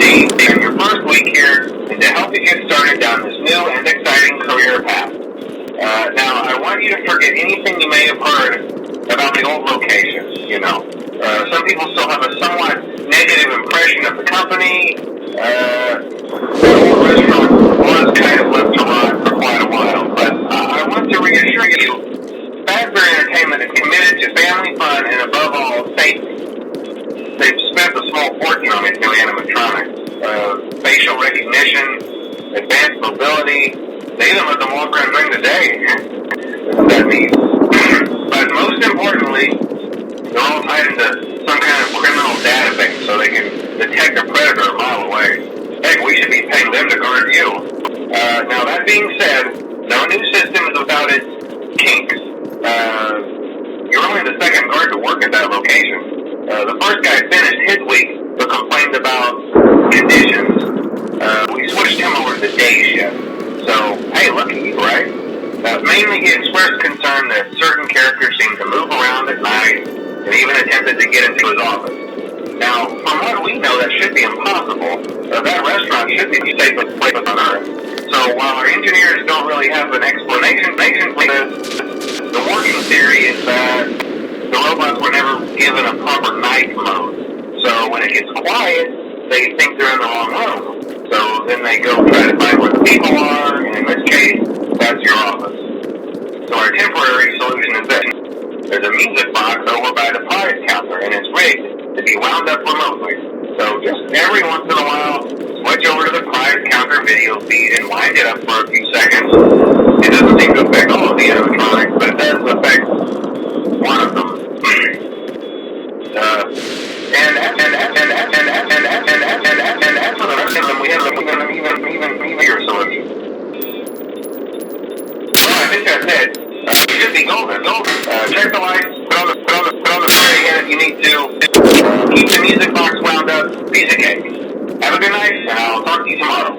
and your first week here is to help you get started down this new and exciting career path. Now, I want you to forget anything you may have heard about the old locations, some people still have a somewhat negative impression of the company. The old restaurant was kind of left to rot for quite a while, but I want to reassure you, Fazbear Entertainment is committed to family fun and above all, safety. They've spent a small fortune on these new animatronics. Facial recognition, advanced mobility, they even let them walk around during the day. That means. But most importantly, they're all tied into some kind of criminal database so they can detect a predator a mile away. Heck, we should be paying them to guard you. Now that being said, no new system is without its kinks. You're only the second guard to work at that location. The first guy finished his week but complained about conditions. We switched him over to the day shift. So, hey, lucky you, right? Mainly he expressed concern that certain characters seemed to move around at night and even attempted to get into his office. Now, from what we know, that should be impossible. That restaurant should be the safest place on Earth. So while our engineers don't really have an explanation for this, the working theory is that the robots were never given a proper night mode. So when it gets quiet, they think they're in the wrong room. So then they go try to find where the people are, and in this case, that's your office. So our temporary solution is this. There's a music box over by the prize counter, and it's rigged to be wound up remotely. So just every once in a while, switch over to the prize counter video feed and wind it up for a few seconds. It doesn't seem to affect all of the animatronics, but it does affect one of them. And after the rest of them, we have even bigger solution. Well, I think that's it. You should be golden. Check the lights. Put on the spray again if you need to. Keep the music box wound up. Piece of cake. Have a good night, and I'll talk to you tomorrow.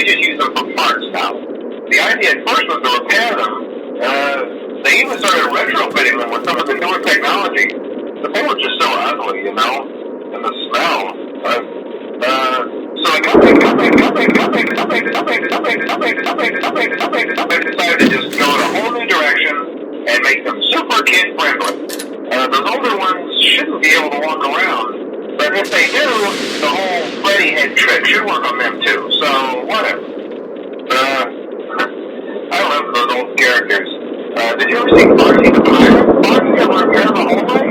we just use them for parts now. The idea at first was to repair them. They even started retrofitting them with some of the newer technology, but they were just so ugly, and the smell. So the company decided to just go in a whole new direction and make them super kid friendly. Those older ones shouldn't be able to walk around, but if they do, the whole Freddy head trick should work on them too. So whatever. I love those old characters. Did you ever see Barney the Pirate? Barney ever appear in the hallway?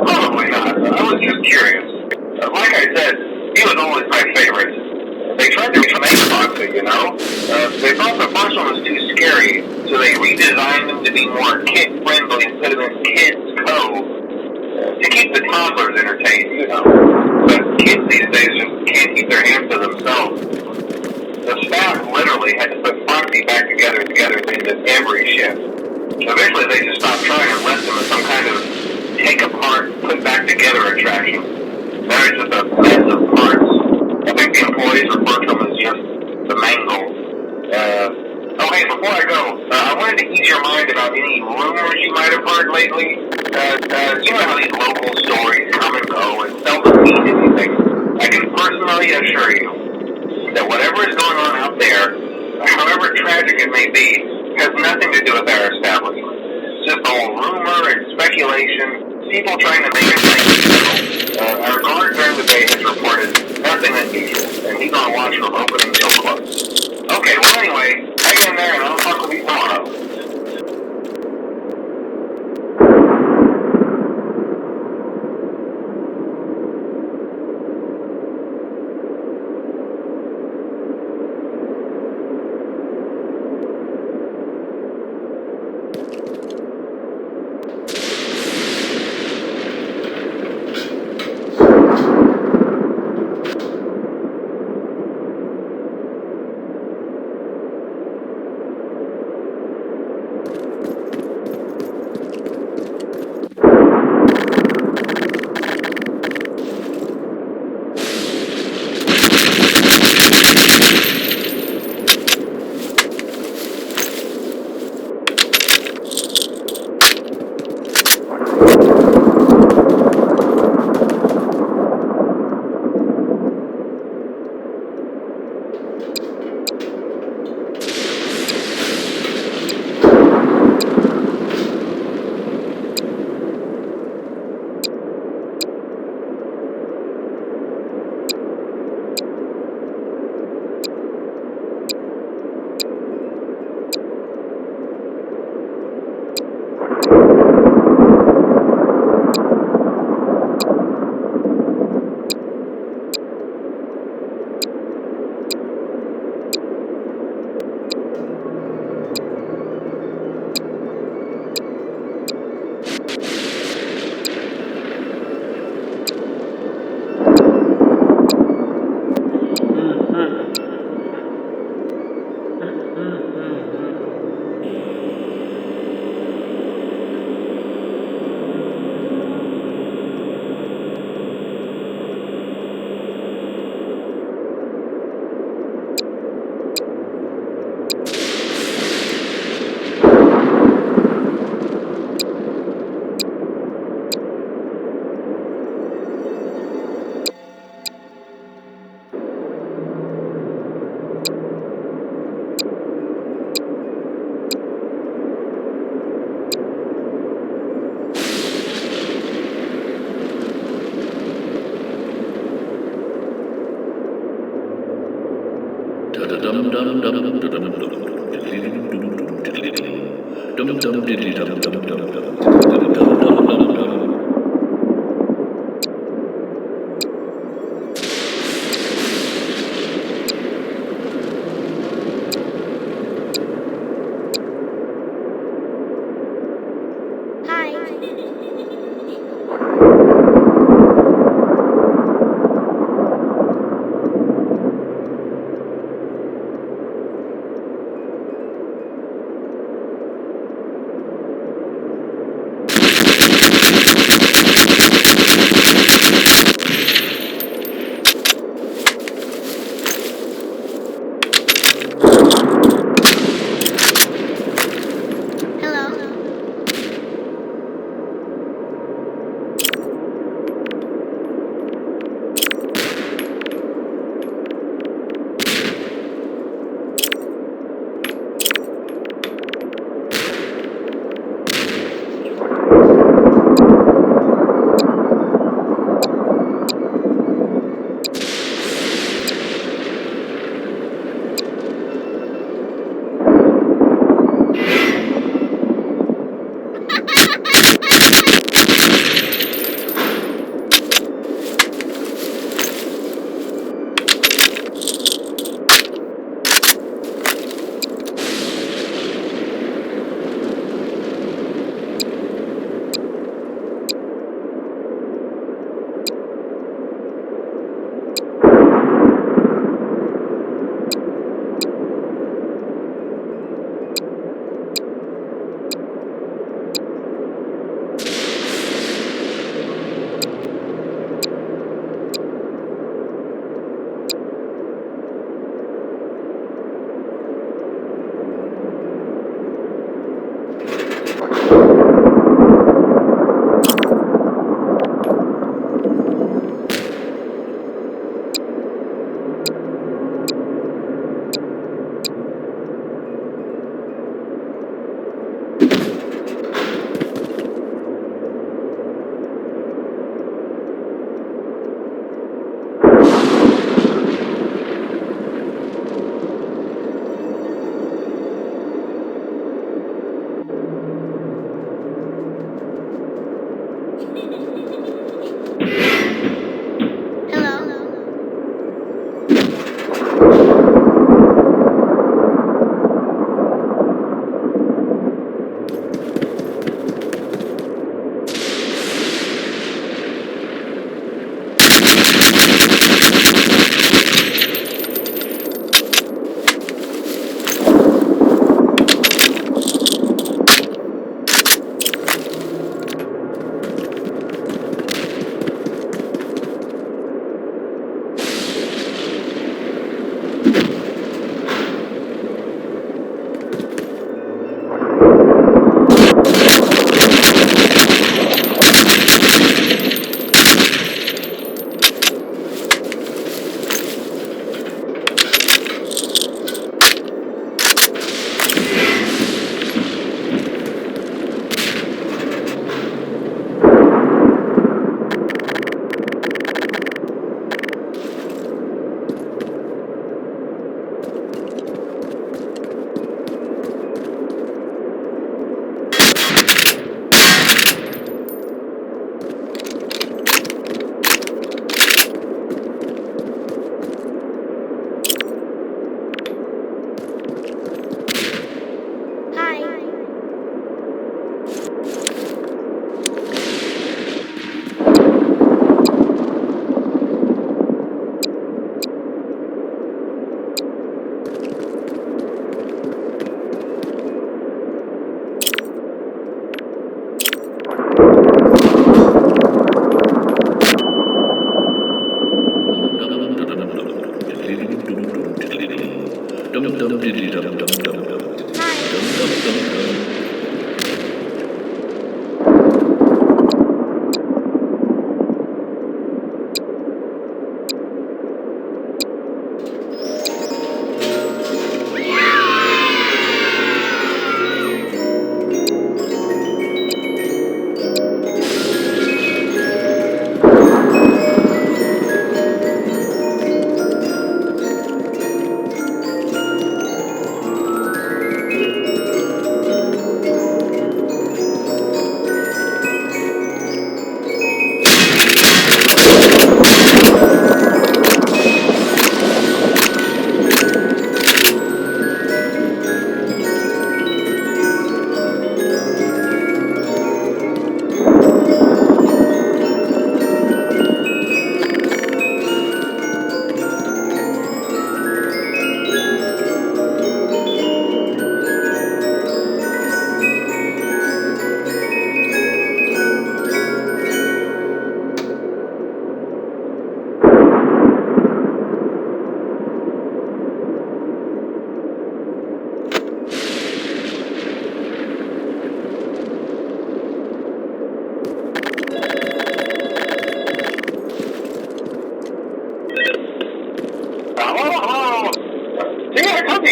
Probably not. I was just curious. Like I said, he was always my favorite. They tried to remake Foxy, They thought the first one was too scary, so they redesigned him to be more kid-friendly and put him in Kids Cove to keep the toddlers entertained, But kids these days just can't keep their hands to themselves. The staff literally had to put Foxy back together into every shift. Eventually they just stopped trying and left him as some kind of take apart, put back together attraction. Now it's just a mess of parts. I think the employees refer to him as just the mangle. Hey, before I go, I wanted to ease your mind about any rumors you might have heard lately. You know how these local stories come and go and seldom mean anything. I can personally assure you that whatever is going on out there, however tragic it may be, has nothing to do with our establishment. It's just all rumor and speculation, people trying to make it like our guard during the day has reported nothing unusual, and he's on watch from opening till close. Okay, well anyway, hang in there and I'll talk with you tomorrow.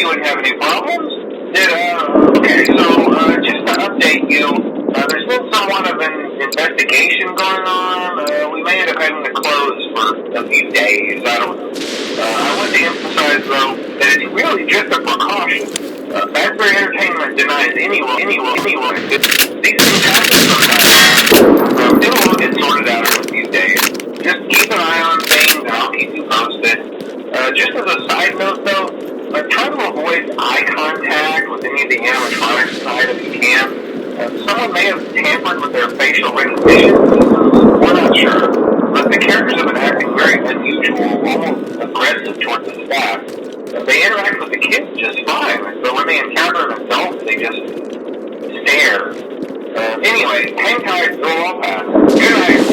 you wouldn't have any problems. Okay, so just to update you, there's been somewhat of an investigation going on. We may end up having to close for a few days. I don't know. I want to emphasize, though, that it's really just a precaution. Fazbear Entertainment denies anyone. These things happen sometimes. It'll all get sorted out in a few days. Just keep an eye on things, and I'll keep you posted. Just as a side note, though, try to avoid eye contact with any of the animatronics side if you can. Someone may have tampered with their facial recognition systems. We're not sure. But the characters have been acting very unusual, almost aggressive towards the staff. They interact with the kids just fine, but when they encounter an adult, they just stare. Anyway, hang tight, it'll all pass. Good night.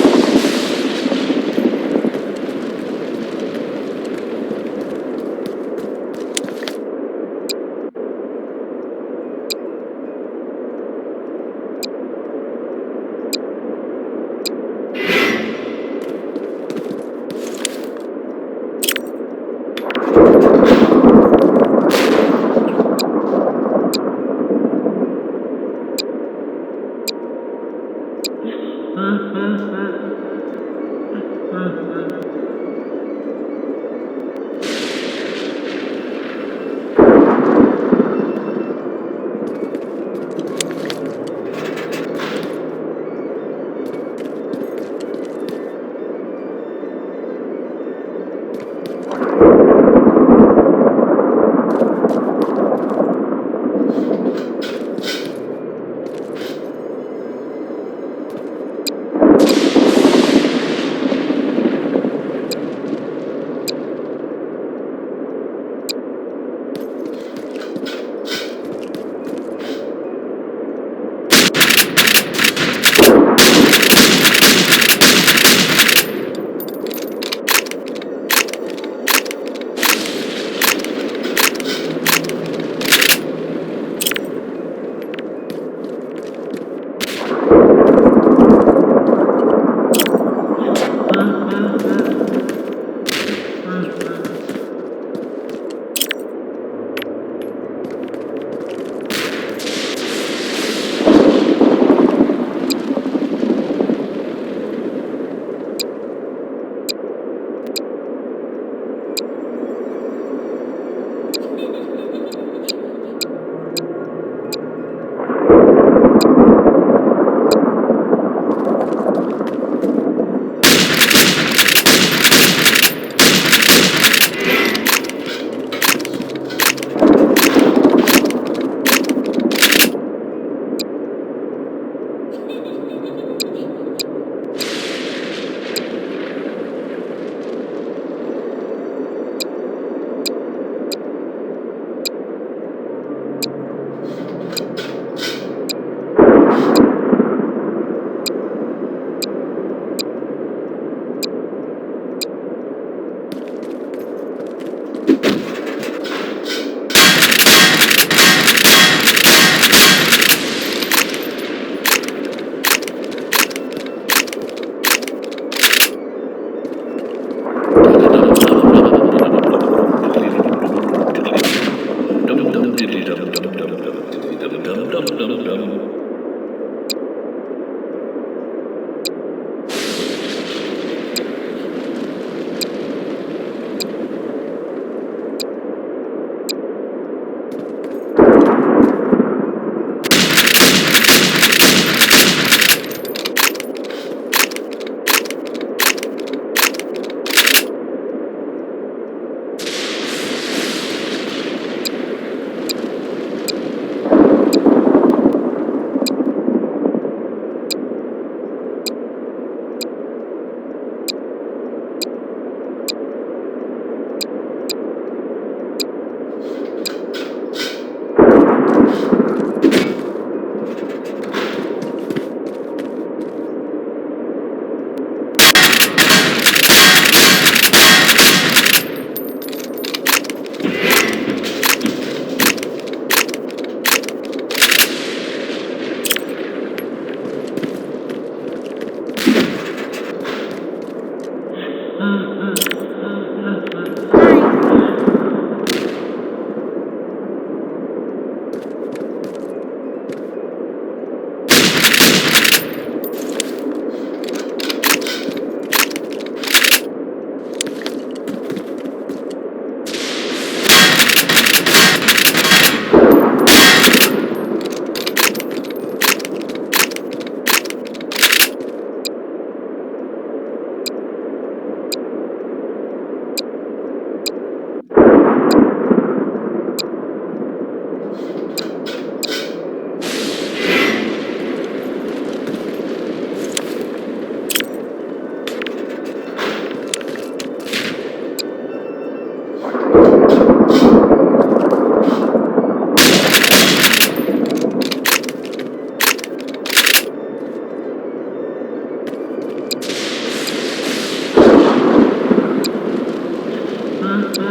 Dum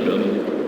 dum